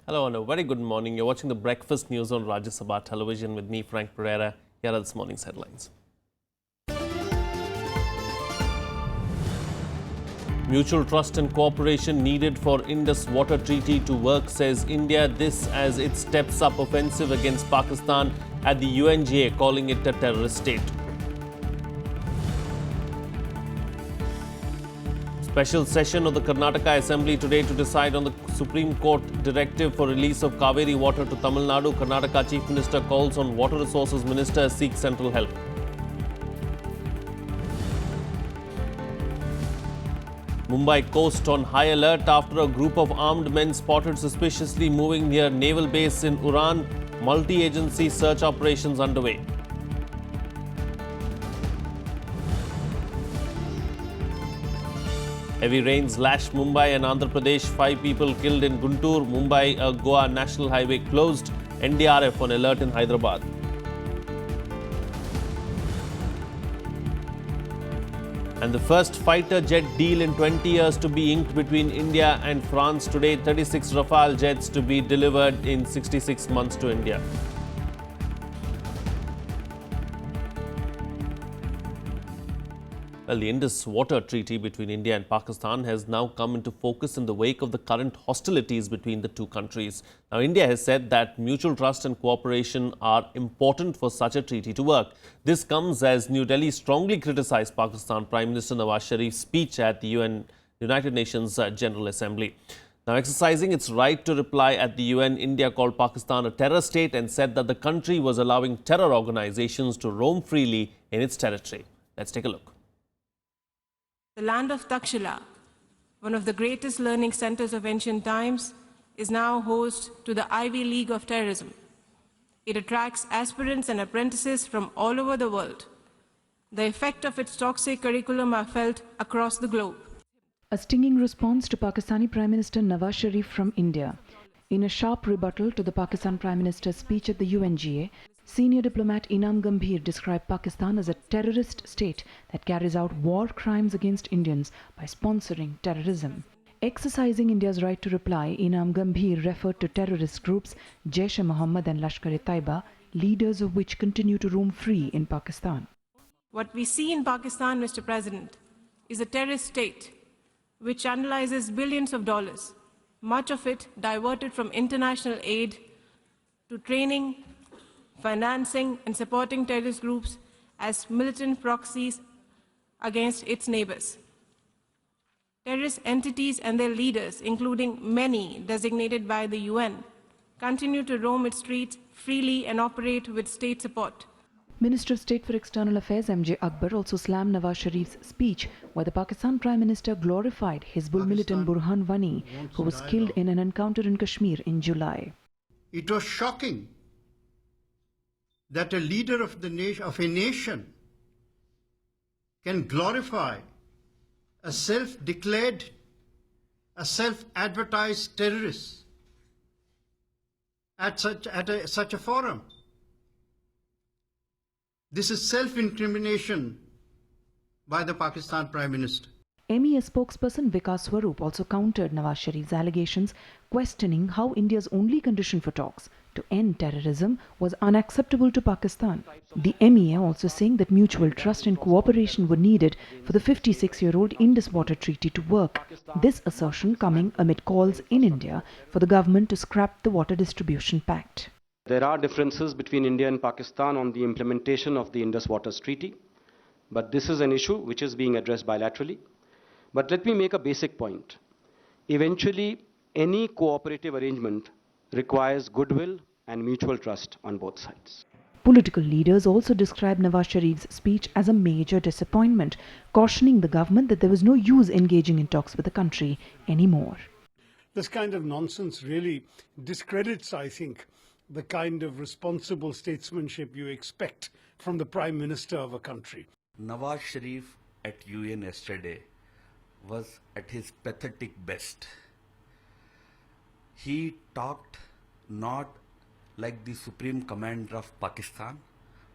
Hello and a very good morning. You're watching the breakfast news on Rajya Sabha television with me, Frank Pereira. Here are this morning's headlines. Mutual trust and cooperation needed for Indus Water Treaty to work, says India. This as it steps up offensive against Pakistan at the UNGA, calling it a terrorist state. Special session of the Karnataka Assembly today to decide on the Supreme Court directive for release of Kaveri water to Tamil Nadu. Karnataka Chief Minister calls on Water Resources Minister seek central help. Mumbai coast on high alert after a group of armed men spotted suspiciously moving near naval base in Uran. Multi-agency search operations underway. Heavy rains lashed Mumbai and Andhra Pradesh. 5 people killed in Guntur. Mumbai Goa National Highway closed. NDRF on alert in Hyderabad. And the first fighter jet deal in 20 years to be inked between India and France today. 36 Rafale jets to be delivered in 66 months to India. Well, the Indus Water Treaty between India and Pakistan has now come into focus in the wake of the current hostilities between the two countries. Now, India has said that mutual trust and cooperation are important for such a treaty to work. This comes as New Delhi strongly criticized Pakistan Prime Minister Nawaz Sharif's speech at the United Nations General Assembly. Now, exercising its right to reply at the UN, India called Pakistan a terror state and said that the country was allowing terror organizations to roam freely in its territory. Let's take a look. The land of Takshila, one of the greatest learning centers of ancient times, is now host to the Ivy League of terrorism. It attracts aspirants and apprentices from all over the world. The effect of its toxic curriculum are felt across the globe. A stinging response to Pakistani Prime Minister Nawaz Sharif from India. In a sharp rebuttal to the Pakistan Prime Minister's speech at the UNGA, senior diplomat Inam Gambhir described Pakistan as a terrorist state that carries out war crimes against Indians by sponsoring terrorism. Exercising India's right to reply, Inam Gambhir referred to terrorist groups Jaish-e-Mohammed and Lashkar-e-Taiba, leaders of which continue to roam free in Pakistan. What we see in Pakistan, Mr. President, is a terrorist state which analyzes billions of dollars, much of it diverted from international aid to training, financing and supporting terrorist groups as militant proxies against its neighbors. Terrorist entities and their leaders, including many designated by the UN, continue to roam its streets freely and operate with state support. Minister of State for External Affairs MJ Akbar also slammed Nawaz Sharif's speech, where the Pakistan Prime Minister glorified Hizbul militant Burhan Wani, who was killed in an encounter in Kashmir in July. It was shocking that a leader of a nation can glorify a self-declared, a self-advertised terrorist at such a forum. This is self-incrimination by the Pakistan Prime Minister. MEA spokesperson Vikas Swarup also countered Nawaz Sharif's allegations, questioning how India's only condition for talks to end terrorism was unacceptable to Pakistan. The MEA also saying that mutual trust and cooperation were needed for the 56-year-old Indus Water Treaty to work. This assertion coming amid calls in India for the government to scrap the Water Distribution Pact. There are differences between India and Pakistan on the implementation of the Indus Waters Treaty, but this is an issue which is being addressed bilaterally. But let me make a basic point. Eventually, any cooperative arrangement requires goodwill and mutual trust on both sides. Political leaders also described Nawaz Sharif's speech as a major disappointment, cautioning the government that there was no use engaging in talks with the country anymore. This kind of nonsense really discredits, I think, the kind of responsible statesmanship you expect from the Prime Minister of a country. Nawaz Sharif at UN yesterday was at his pathetic best. He talked not like the Supreme Commander of Pakistan,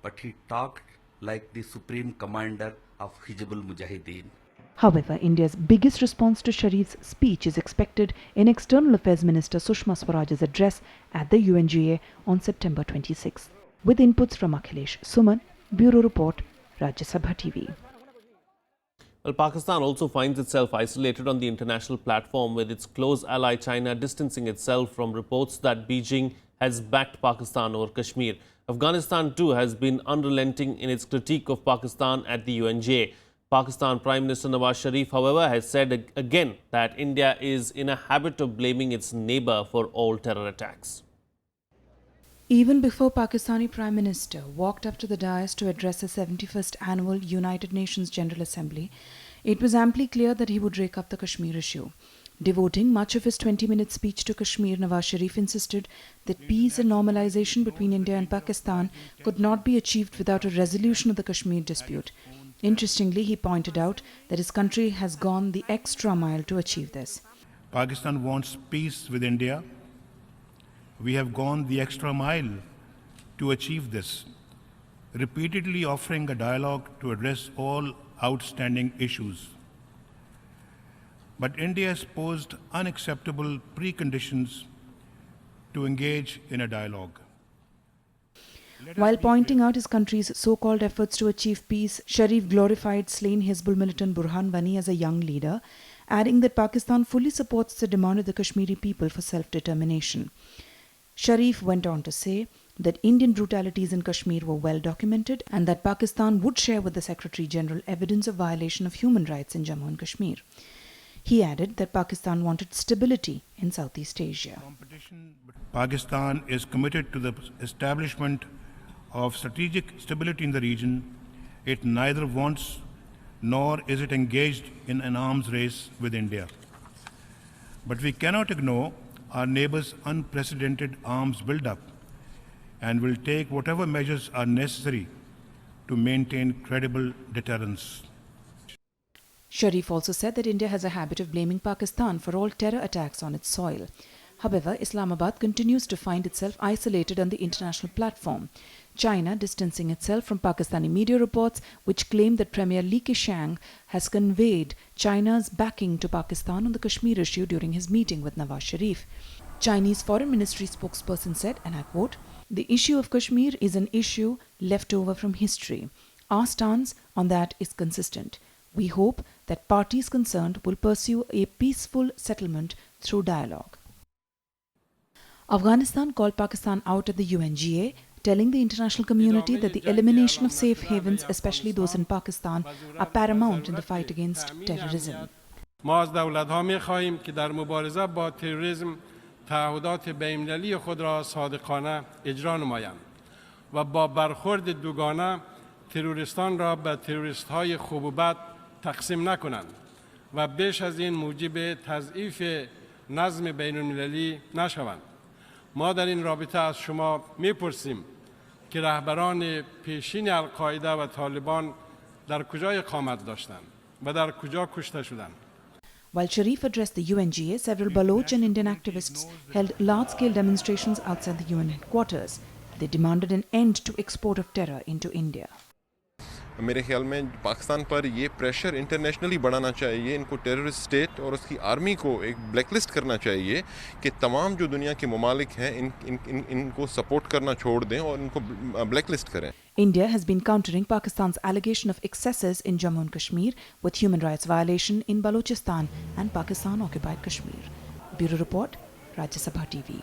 but he talked like the Supreme Commander of Hizbul Mujahideen. However, India's biggest response to Sharif's speech is expected in External Affairs Minister Sushma Swaraj's address at the UNGA on September 26, with inputs from Akhilesh Suman, Bureau Report, Rajya Sabha TV. Well, Pakistan also finds itself isolated on the international platform, with its close ally China distancing itself from reports that Beijing has backed Pakistan over Kashmir. Afghanistan too has been unrelenting in its critique of Pakistan at the UNGA. Pakistan Prime Minister Nawaz Sharif, however, has said again that India is in a habit of blaming its neighbour for all terror attacks. Even before Pakistani Prime Minister walked up to the dais to address the 71st Annual United Nations General Assembly, it was amply clear that he would rake up the Kashmir issue. Devoting much of his 20-minute speech to Kashmir, Nawaz Sharif insisted that peace and normalization between India and Pakistan could not be achieved without a resolution of the Kashmir dispute. Interestingly, he pointed out that his country has gone the extra mile to achieve this. Pakistan wants peace with India. We have gone the extra mile to achieve this, repeatedly offering a dialogue to address all outstanding issues. But India has posed unacceptable preconditions to engage in a dialogue. While pointing out his country's so-called efforts to achieve peace, Sharif glorified slain Hizbul militant Burhan Wani as a young leader, adding that Pakistan fully supports the demand of the Kashmiri people for self-determination. Sharif went on to say that Indian brutalities in Kashmir were well documented and that Pakistan would share with the Secretary General evidence of violation of human rights in Jammu and Kashmir. He added that Pakistan wanted stability in Southeast Asia. Pakistan is committed to the establishment of strategic stability in the region. It neither wants nor is it engaged in an arms race with India. But we cannot ignore our neighbors' unprecedented arms buildup and will take whatever measures are necessary to maintain credible deterrence. Sharif also said that India has a habit of blaming Pakistan for all terror attacks on its soil. However, Islamabad continues to find itself isolated on the international platform. China distancing itself from Pakistani media reports which claim that Premier Li Keqiang has conveyed China's backing to Pakistan on the Kashmir issue during his meeting with Nawaz Sharif. Chinese Foreign Ministry spokesperson said, and I quote, "The issue of Kashmir is an issue left over from history. Our stance on that is consistent. We hope that parties concerned will pursue a peaceful settlement through dialogue." Afghanistan called Pakistan out at the UNGA, telling the international community that the elimination of safe havens, especially those in Pakistan, are paramount in the fight against terrorism. ما از دولت‌ها می‌خواهیم که در مبارزه با تروریسم تعهدات بین‌المللی خود را صادقانه اجرا نمایند و با برخورد دوگانه تروریستان را به تروریست‌های خوب و بد تقسیم نکنند و بیش از این موجب تضعیف نظم بین‌المللی نشوند. ما در این رابطه از شما می‌پرسیم که رهبران پیشین القاعده و طالبان در کجا اقامت داشتند و در کجا کشته شدند. While Sharif addressed the UNGA, several Baloch and Indian activists held large-scale demonstrations outside the UN headquarters. They demanded an end to export of terror into India. मेरे ख्याल में पाकिस्तान पर ये pressure internationally बढ़ाना चाहिए, इनको terrorist state और उसकी आर्मी को एक ब्लैकलिस्ट करना चाहिए कि तमाम जो दुनिया के ममालिक हैं इनको सपोर्ट करना छोड़ दें और इनको ब्लैकलिस्ट करें. India has been countering Pakistan's allegation of excesses in Jammu and Kashmir with human rights violation in Balochistan and Pakistan-occupied Kashmir. Bureau Report, Rajya Sabha TV.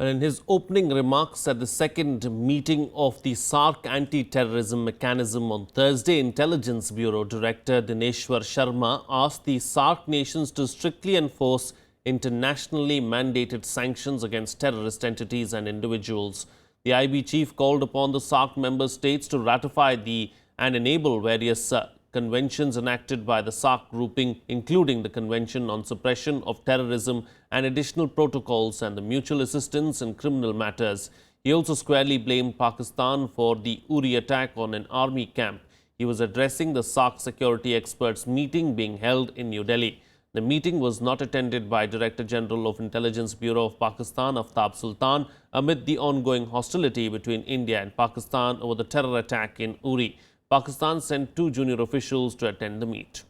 And in his opening remarks at the second meeting of the SAARC anti-terrorism mechanism on Thursday, Intelligence Bureau Director Dineshwar Sharma asked the SAARC nations to strictly enforce internationally mandated sanctions against terrorist entities and individuals. The IB chief called upon the SAARC member states to ratify and enable various conventions enacted by the SAARC grouping, including the Convention on Suppression of Terrorism and additional protocols and the mutual assistance in criminal matters. He also squarely blamed Pakistan for the Uri attack on an army camp. He was addressing the SAARC security experts meeting being held in New Delhi. The meeting was not attended by Director General of Intelligence Bureau of Pakistan, Aftab Sultan, amid the ongoing hostility between India and Pakistan over the terror attack in Uri. Pakistan sent 2 junior officials to attend the meet.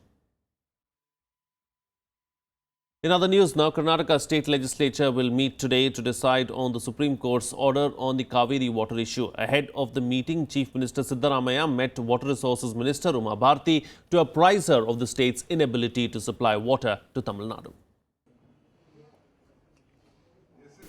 In other news now, Karnataka state legislature will meet today to decide on the Supreme Court's order on the Kaveri water issue. Ahead of the meeting, Chief Minister Siddaramaiah met Water Resources Minister Uma Bharti to apprise her of the state's inability to supply water to Tamil Nadu.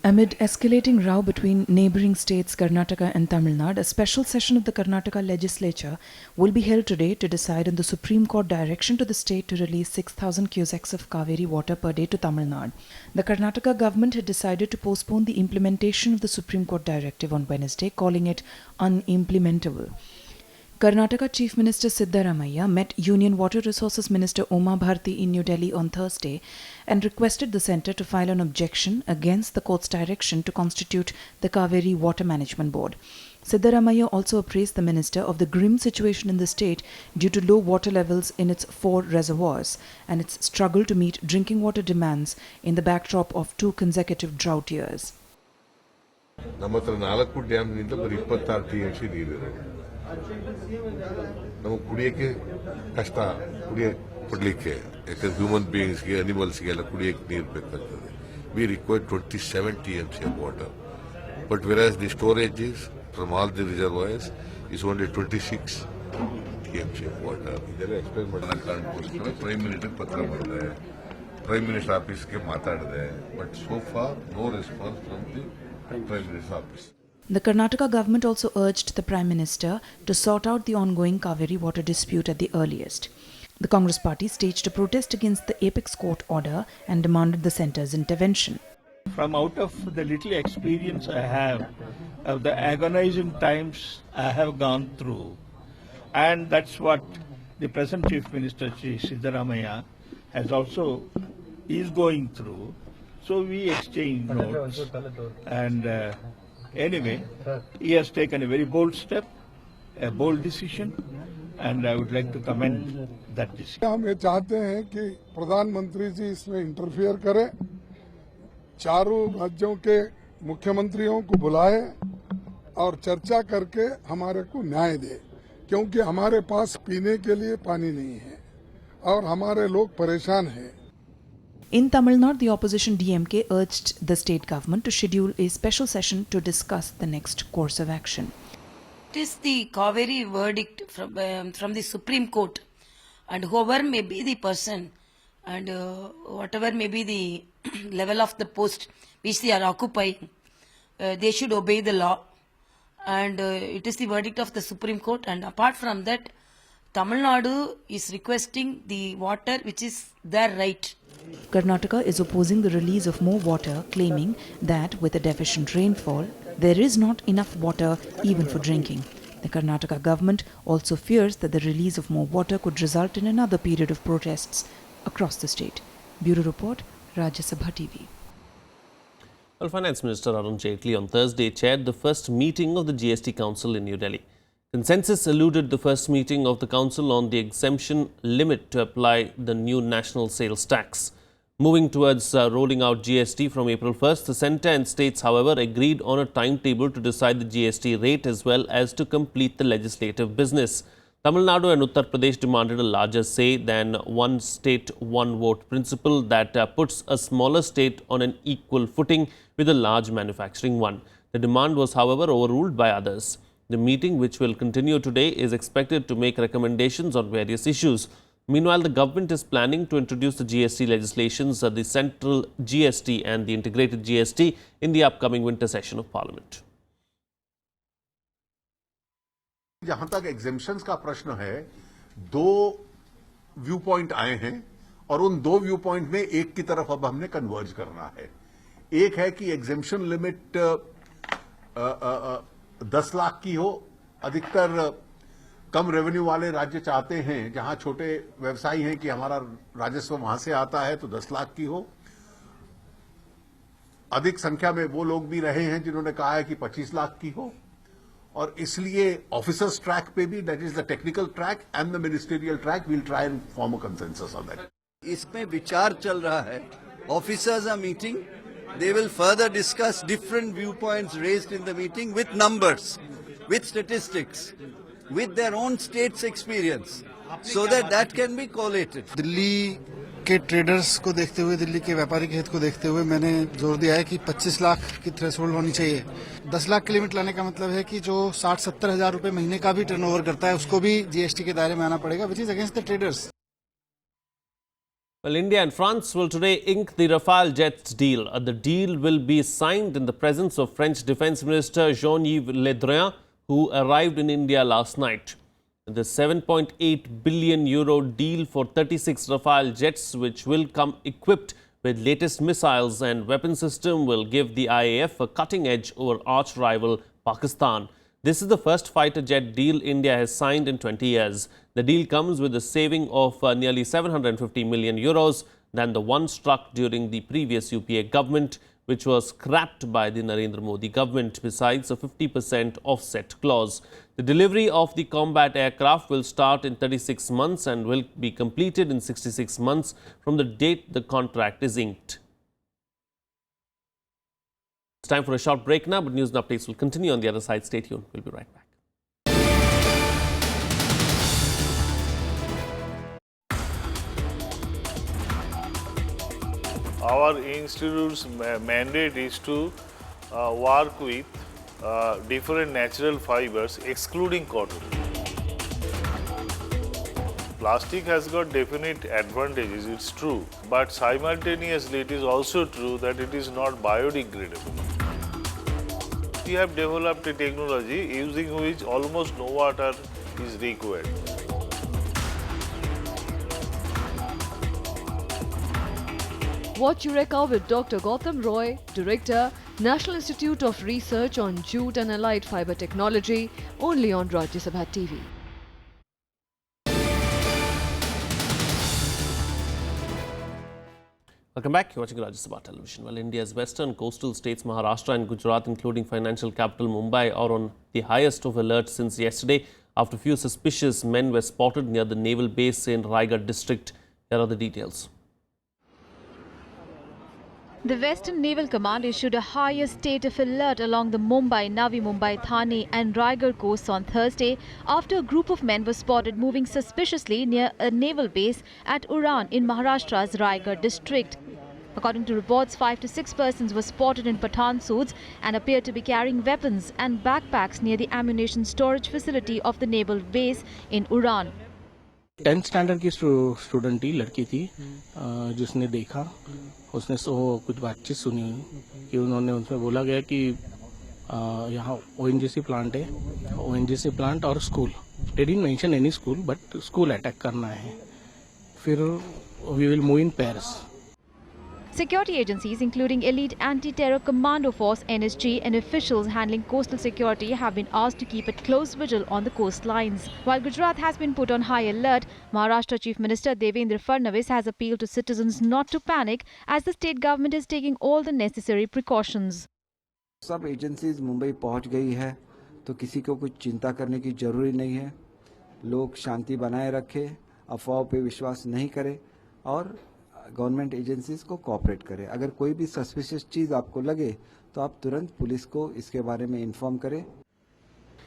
Amid escalating row between neighbouring states Karnataka and Tamil Nadu, a special session of the Karnataka legislature will be held today to decide on the Supreme Court direction to the state to release 6,000 cusecs of Kaveri water per day to Tamil Nadu. The Karnataka government had decided to postpone the implementation of the Supreme Court directive on Wednesday, calling it unimplementable. Karnataka Chief Minister Siddaramaiah met Union Water Resources Minister Uma Bharti in New Delhi on Thursday and requested the centre to file an objection against the court's direction to constitute the Kaveri Water Management Board. Siddaramaiah also appraised the minister of the grim situation in the state due to low water levels in its 4 reservoirs and its struggle to meet drinking water demands in the backdrop of 2 consecutive drought years. ನಮ್ಮ ಹತ್ರ 4 ಡ್ಯಾಮ್ನಿಂದ ಬರೀ 26 TMC ನೀರಿದೆ. ನಮಗೆ ಕುಡಿಯೋಕ್ಕೆ ಕಷ್ಟ, ಕುಡಿಯಕ್ಕೆ ಯಾಕಂದ್ರೆ human ಬೀಯಿಂಗ್ಸ್ಗೆ, ಅನಿಮಲ್ಸ್ಗೆಲ್ಲ ಕುಡಿಯೋಕ್ಕೆ ನೀರು ಬೇಕಾಗ್ತದೆ. We require 27 TMC of water. But whereas the storage is from all the reservoirs is only 26 TMC of water. ಇದೆಲ್ಲ ಎಕ್ಸ್ಪ್ಲೇನ್ ಮಾಡೋಣ ಕಾರಣಕ್ಕೋಸ್ಕರ ಪ್ರೈಮ್ ಮಿನಿಸ್ಟರ್ ಪತ್ರ ಮಾಡಿದೆ, ಪ್ರೈಮ್ ಮಿನಿಸ್ಟರ್ ಆಫೀಸ್ಗೆ ಮಾತಾಡಿದೆ. But so far no response from the prime minister office. The Karnataka government also urged the Prime Minister to sort out the ongoing Kaveri water dispute at the earliest. The Congress party staged a protest against the apex court order and demanded the centre's intervention. From out of the little experience I have of the agonizing times I have gone through, and that's what the present Chief Minister Shri Siddaramaiah has also is going through. So we exchange notes, and anyway, he has taken a very bold step, a bold decision, and I would like to commend that decision. हम ये चाहते हैं कि प्रधानमंत्री जी इसमें interfere करें, चारों राज्यों के मुख्यमंत्रियों को बुलाए और चर्चा करके हमारे को न्याय दे, क्योंकि हमारे पास पीने के लिए पानी नहीं है और हमारे लोग परेशान हैं. In Tamil Nadu, the opposition DMK urged the state government to schedule a special session to discuss the next course of action. It is the Kaveri verdict from the Supreme Court, and whoever may be the person and whatever may be the level of the post which they are occupying, they should obey the law, and it is the verdict of the Supreme Court. And apart from that, Tamil Nadu is requesting the water which is their right. Karnataka is opposing the release of more water, claiming that with a deficient rainfall, there is not enough water even for drinking. The Karnataka government also fears that the release of more water could result in another period of protests across the state. Bureau Report, Rajya Sabha TV. Well, Finance Minister Arun Jaitley on Thursday chaired the first meeting of the GST Council in New Delhi. Consensus eluded the first meeting of the Council on the exemption limit to apply the new national sales tax. Moving towards rolling out GST from April 1st, the centre and states, however, agreed on a timetable to decide the GST rate as well as to complete the legislative business. Tamil Nadu and Uttar Pradesh demanded a larger say than one state, one vote principle that puts a smaller state on an equal footing with a large manufacturing one. The demand was, however, overruled by others. The meeting, which will continue today, is expected to make recommendations on various issues. Meanwhile, the government is planning to introduce the GST legislations, the central GST and the integrated GST in the upcoming winter session of Parliament. जहां तक exemptions का प्रश्न है, 2 view point आए हैं और उन 2 view point में एक की तरफ अब हमने कन्वर्ज करना है. एक है कि एग्जेम्पशन लिमिट 10 लाख की हो. अधिकतर कम रेवेन्यू वाले राज्य चाहते हैं, जहां छोटे व्यवसायी हैं कि हमारा राजस्व वहां से आता है, तो 10 लाख की हो. अधिक संख्या में वो लोग भी रहे हैं जिन्होंने कहा है कि 25 लाख की हो. और इसलिए ऑफिसर्स ट्रैक पे भी, that is the technical track and the ministerial track, we'll try and form a consensus on that. इसमें विचार चल रहा है. Officers are meeting. They will further discuss different viewpoints raised in the meeting with numbers, with statistics. with their own state's experience so that can be collated. Delhi के traders को देखते हुए, दिल्ली के व्यापारिक हित को देखते हुए मैंने जोर दिया है कि 25 लाख की थ्रेशोल्ड होनी चाहिए। 10 लाख की लिमिट लाने का मतलब है कि जो 60-70 हजार रुपए महीने का भी टर्नओवर करता है उसको भी जीएसटी के दायरे में आना पड़ेगा, which is against the traders. Well, India and France will today ink the Rafale jets deal. The deal will be signed in the presence of French Defence Minister Jean-Yves Le Drian, who arrived in India last night. The 7.8 billion euro deal for 36 Rafale jets, which will come equipped with latest missiles and weapon system, will give the IAF a cutting edge over arch rival Pakistan. This is the first fighter jet deal India has signed in 20 years. The deal comes with a saving of nearly 750 million euros than the one struck during the previous UPA government, which was scrapped by the Narendra Modi government, besides a 50% offset clause. The delivery of the combat aircraft will start in 36 months and will be completed in 66 months from the date the contract is inked. It's time for a short break now, but news and updates will continue on the other side. Stay tuned. We'll be right back. Our institute's mandate is to work with different natural fibers excluding cotton. Plastic has got definite advantages, it's true, but simultaneously it is also true that it is not biodegradable. We have developed a technology using which almost no water is required. Watch Eureka with Dr. Gautam Roy, Director, National Institute of Research on Jute and Allied Fiber Technology, only on Rajya Sabha TV. Welcome back. You're watching Rajya Sabha television. Well, India's western coastal states Maharashtra and Gujarat, including financial capital Mumbai, are on the highest of alert since yesterday after few suspicious men were spotted near the naval base in Raigad district. Here are the details. The Western Naval Command issued a higher state of alert along the Mumbai, Navi Mumbai, Thane and Raigad coasts on Thursday after a group of men were spotted moving suspiciously near a naval base at Uran in Maharashtra's Raigad district. According to reports, 5 to 6 persons were spotted in Pathan suits and appeared to be carrying weapons and backpacks near the ammunition storage facility of the naval base in Uran. 10th standard की student ही लड़की थी जिसने देखा उसने कुछ बातचीत सुनी कि उन्होंने उनसे बोला गया कि यहाँ ओएनजीसी प्लांट है, ओएनजीसी प्लांट और school, they didn't mention any school but school attack करना है, फिर we will move in pairs. Security agencies, including Elite Anti-Terror Commando Force (NSG) and officials handling coastal security, have been asked to keep a close vigil on the coastlines. While Gujarat has been put on high alert, Maharashtra Chief Minister Devendra Fadnavis has appealed to citizens not to panic as the state government is taking all the necessary precautions. सब agencies Mumbai पहुंच गई है तो किसी को कुछ चिंता करने की जरूरी नहीं है. लोग शांति बनाए रखें, अफवाहों पे विश्वास नहीं करें और गवर्नमेंट एजेंसीज को कोऑपरेट करें. अगर कोई भी सस्पिशियस चीज आपको लगे तो आप तुरंत पुलिस को इसके बारे में इन्फॉर्म करें.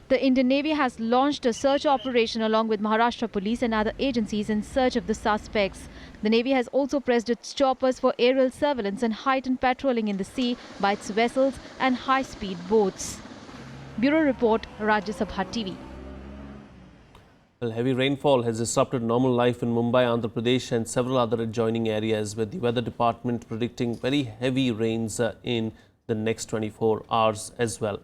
The Indian Navy has launched a search operation along with Maharashtra Police and other agencies in search of the suspects. The Navy has also pressed its choppers for aerial surveillance and heightened patrolling in the sea by its vessels and high-speed boats. Bureau Report, Rajya Sabha TV. Well, heavy rainfall has disrupted normal life in Mumbai, Andhra Pradesh and several other adjoining areas, with the weather department predicting very heavy rains in the next 24 hours as well.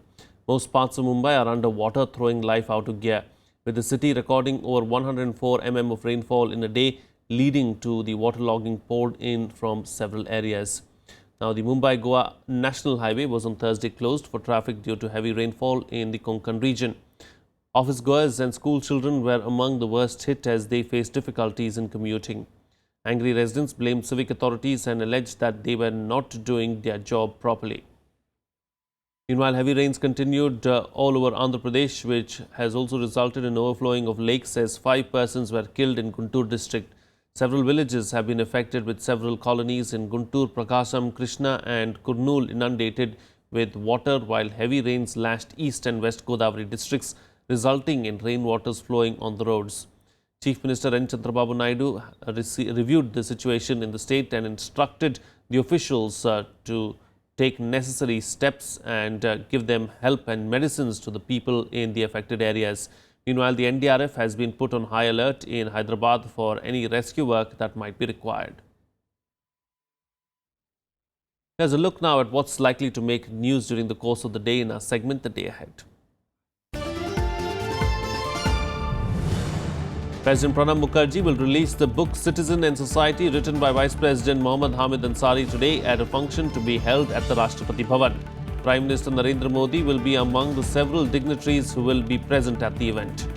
Most parts of Mumbai are under water, throwing life out of gear, with the city recording over 104 mm of rainfall in a day, leading to the waterlogging poured in from several areas. Now, the Mumbai-Goa National Highway was on Thursday closed for traffic due to heavy rainfall in the Konkan region. Office goers and school children were among the worst hit as they faced difficulties in commuting. Angry residents blamed civic authorities and alleged that they were not doing their job properly. Meanwhile, heavy rains continued all over Andhra Pradesh, which has also resulted in overflowing of lakes as 5 persons were killed in Guntur district. Several villages have been affected, with several colonies in Guntur, Prakasam, Krishna and Kurnool inundated with water, while heavy rains lashed east and west Godavari districts. resulting in rainwaters flowing on the roads. Chief Minister N. Chandrababu Naidu reviewed the situation in the state and instructed the officials to take necessary steps and give them help and medicines to the people in the affected areas. Meanwhile, the NDRF has been put on high alert in Hyderabad for any rescue work that might be required. Here's a look now at what's likely to make news during the course of the day in our segment, The Day Ahead. President Pranab Mukherjee will release the book Citizen and Society, written by Vice President Mohammad Hamid Ansari, today at a function to be held at the Rashtrapati Bhavan. Prime Minister Narendra Modi will be among the several dignitaries who will be present at the event.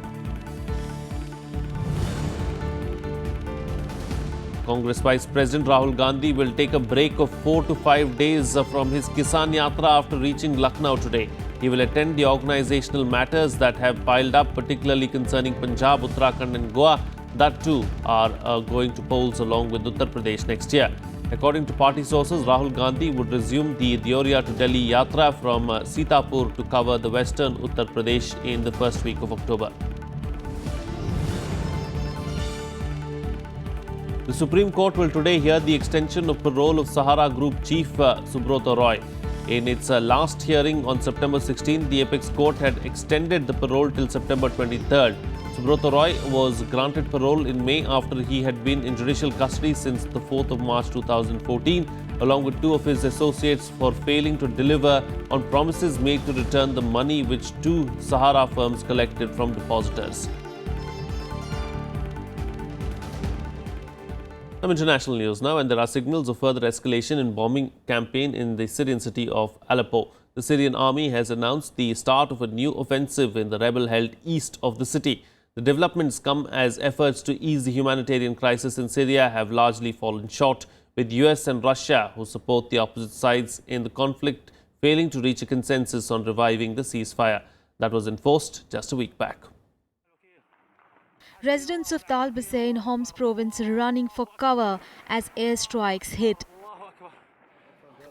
Congress Vice President Rahul Gandhi will take a break of 4 to 5 days from his Kisan Yatra after reaching Lucknow today. He will attend the organizational matters that have piled up, particularly concerning Punjab, Uttarakhand and Goa, that too are going to polls along with Uttar Pradesh next year. According to party sources, Rahul Gandhi would resume the Deoria to Delhi Yatra from Sitapur to cover the western Uttar Pradesh in the first week of October. The Supreme Court will today hear the extension of parole of Sahara Group Chief Subrata Roy. In its last hearing on September 16, the Apex Court had extended the parole till September 23rd. Subrata Roy was granted parole in May after he had been in judicial custody since the 4th of March 2014, along with 2 of his associates for failing to deliver on promises made to return the money which 2 Sahara firms collected from depositors. Some international news now, and there are signals of further escalation in bombing campaign in the Syrian city of Aleppo. The Syrian army has announced the start of a new offensive in the rebel-held east of the city. The developments come as efforts to ease the humanitarian crisis in Syria have largely fallen short, with US and Russia, who support the opposite sides in the conflict, failing to reach a consensus on reviving the ceasefire that was enforced just a week back. Residents of Talbasa in Homs province are running for cover as airstrikes hit.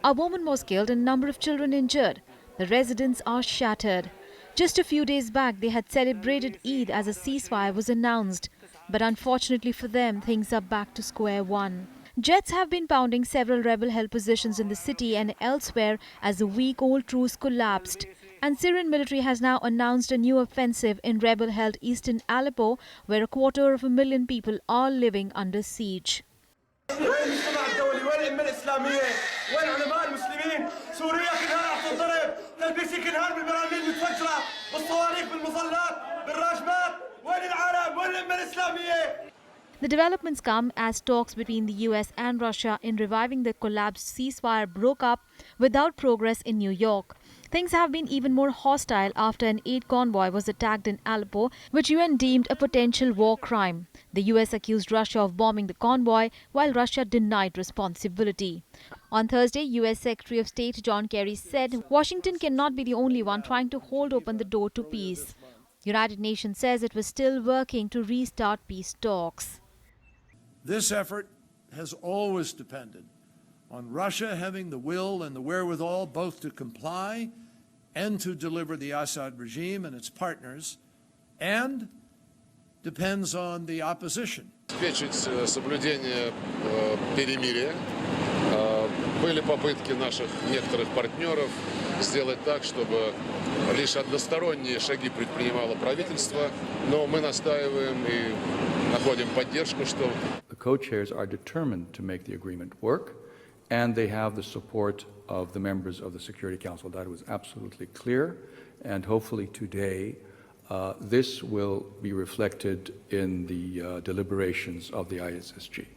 A woman was killed and a number of children injured. The residents are shattered. Just a few days back, they had celebrated Eid as a ceasefire was announced. But unfortunately for them, things are back to square one. Jets have been pounding several rebel-held positions in the city and elsewhere as a week-old truce collapsed. And Syrian military has now announced a new offensive in rebel-held eastern Aleppo, where 250,000 people are living under siege. The developments come as talks between the US and Russia in reviving the collapsed ceasefire broke up without progress in New York. Things have been even more hostile after an aid convoy was attacked in Aleppo, which UN deemed a potential war crime. The US accused Russia of bombing the convoy, while Russia denied responsibility. On Thursday, US Secretary of State John Kerry said Washington cannot be the only one trying to hold open the door to peace. United Nations says it was still working to restart peace talks. This effort has always depended on Russia having the will and the wherewithal both to comply and to deliver the Assad regime and its partners, and depends on the opposition. Обеспечить соблюдение перемирия. Были попытки наших некоторых партнеров сделать так, чтобы лишь односторонние шаги предпринимало правительство, но мы настаиваем и находим поддержку, что the co-chairs are determined to make the agreement work, and they have the support of the members of the Security Council. That was absolutely clear, and hopefully today this will be reflected in the deliberations of the ISSG.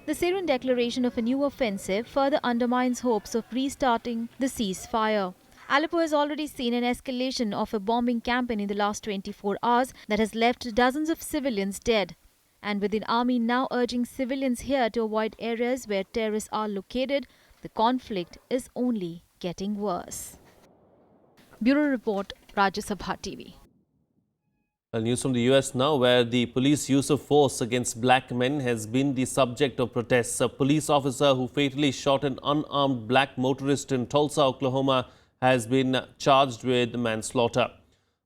The Syrian declaration of a new offensive further undermines hopes of restarting the ceasefire. Aleppo has already seen an escalation of a bombing campaign in the last 24 hours that has left dozens of civilians dead. And with the army now urging civilians here to avoid areas where terrorists are located, the conflict is only getting worse. Bureau Report, Rajya Sabha TV. News from the US now, where the police use of force against black men has been the subject of protests. A police officer who fatally shot an unarmed black motorist in Tulsa, Oklahoma, has been charged with manslaughter.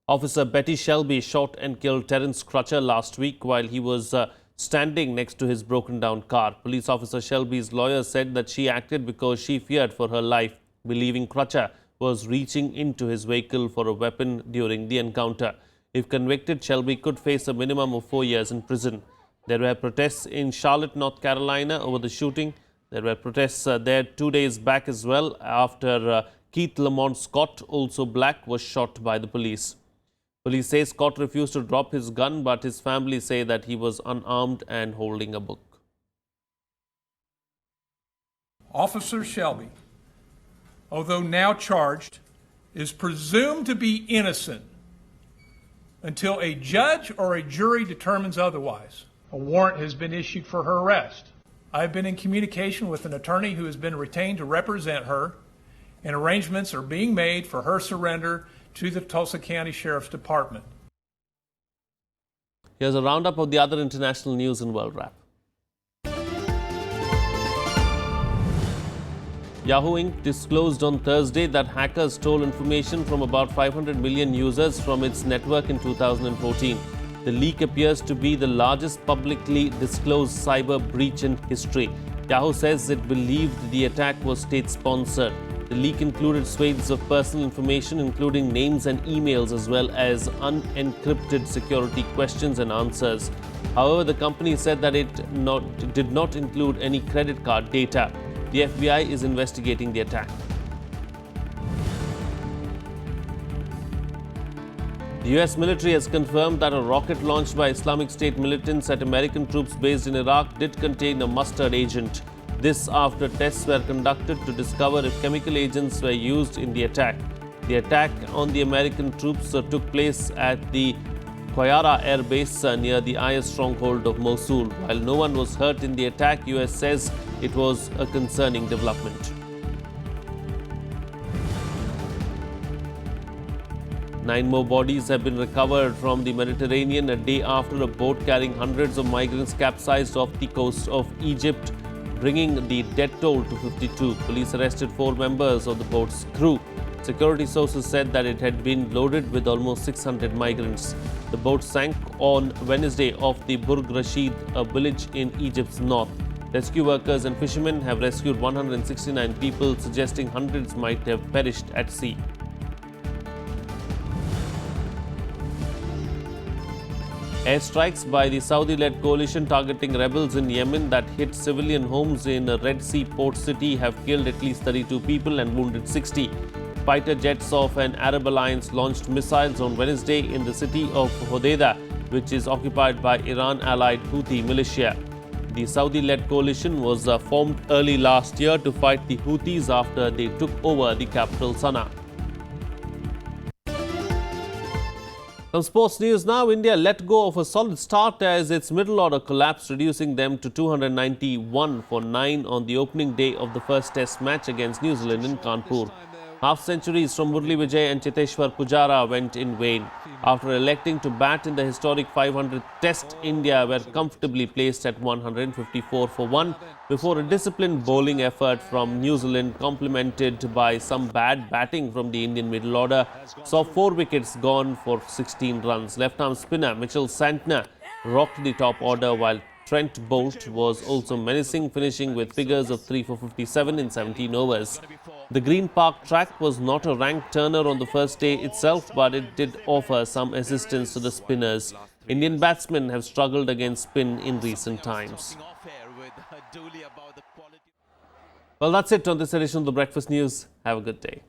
Officer Betty Shelby shot and killed Terence Crutcher last week while he was standing next to his broken-down car. Police officer Shelby's lawyer said that she acted because she feared for her life, believing Crutcher was reaching into his vehicle for a weapon during the encounter. If convicted, Shelby could face a minimum of 4 years in prison. There were protests in Charlotte, North Carolina over the shooting. There were protests there 2 days back as well after Keith Lamont Scott, also black, was shot by the police. Police say Scott refused to drop his gun, but his family say that he was unarmed and holding a book. Officer Shelby, although now charged, is presumed to be innocent until a judge or a jury determines otherwise. A warrant has been issued for her arrest. I've been in communication with an attorney who has been retained to represent her, and arrangements are being made for her surrender to the Tulsa County Sheriff's Department. Here's a roundup of the other international news in World Wrap. Yahoo Inc. disclosed on Thursday that hackers stole information from about 500 million users from its network in 2014. The leak appears to be the largest publicly disclosed cyber breach in history. Yahoo says it believed the attack was state-sponsored. The leak included swathes of personal information, including names and emails, as well as unencrypted security questions and answers. However, the company said that it did not include any credit card data. The FBI is investigating the attack. The US military has confirmed that a rocket launched by Islamic State militants at American troops based in Iraq did contain a mustard agent. This after tests were conducted to discover if chemical agents were used in the attack. The attack on the American troops took place at the Qayyara Air Base near the IS stronghold of Mosul. While no one was hurt in the attack, US says it was a concerning development. 9 more bodies have been recovered from the Mediterranean a day after a boat carrying hundreds of migrants capsized off the coast of Egypt, bringing the death toll to 52. Police arrested 4 members of the boat's crew. Security sources said that it had been loaded with almost 600 migrants. The boat sank on Wednesday off the Burg Rashid, a village in Egypt's north. Rescue workers and fishermen have rescued 169 people, suggesting hundreds might have perished at sea. Airstrikes by the Saudi-led coalition targeting rebels in Yemen that hit civilian homes in a Red Sea port city have killed at least 32 people and wounded 60. Fighter jets of an Arab alliance launched missiles on Wednesday in the city of Hodeidah, which is occupied by Iran-allied Houthi militia. The Saudi-led coalition was formed early last year to fight the Houthis after they took over the capital Sana'a. Some sports news now. India let go of a solid start as its middle order collapsed, reducing them to 291 for 9 on the opening day of the first test match against New Zealand in Kanpur. Half-centuries from Murali Vijay and Cheteshwar Pujara went in vain. After electing to bat in the historic 500th test, India were comfortably placed at 154 for 1 before a disciplined bowling effort from New Zealand, complemented by some bad batting from the Indian middle order, saw 4 wickets gone for 16 runs. Left-arm spinner Mitchell Santner rocked the top order, while Trent Boult was also menacing, finishing with figures of 3 for 57 in 17 overs. The Green Park track was not a ranked turner on the first day itself, but it did offer some assistance to the spinners. Indian batsmen have struggled against spin in recent times. Well, that's it on this edition of the Breakfast News. Have a good day.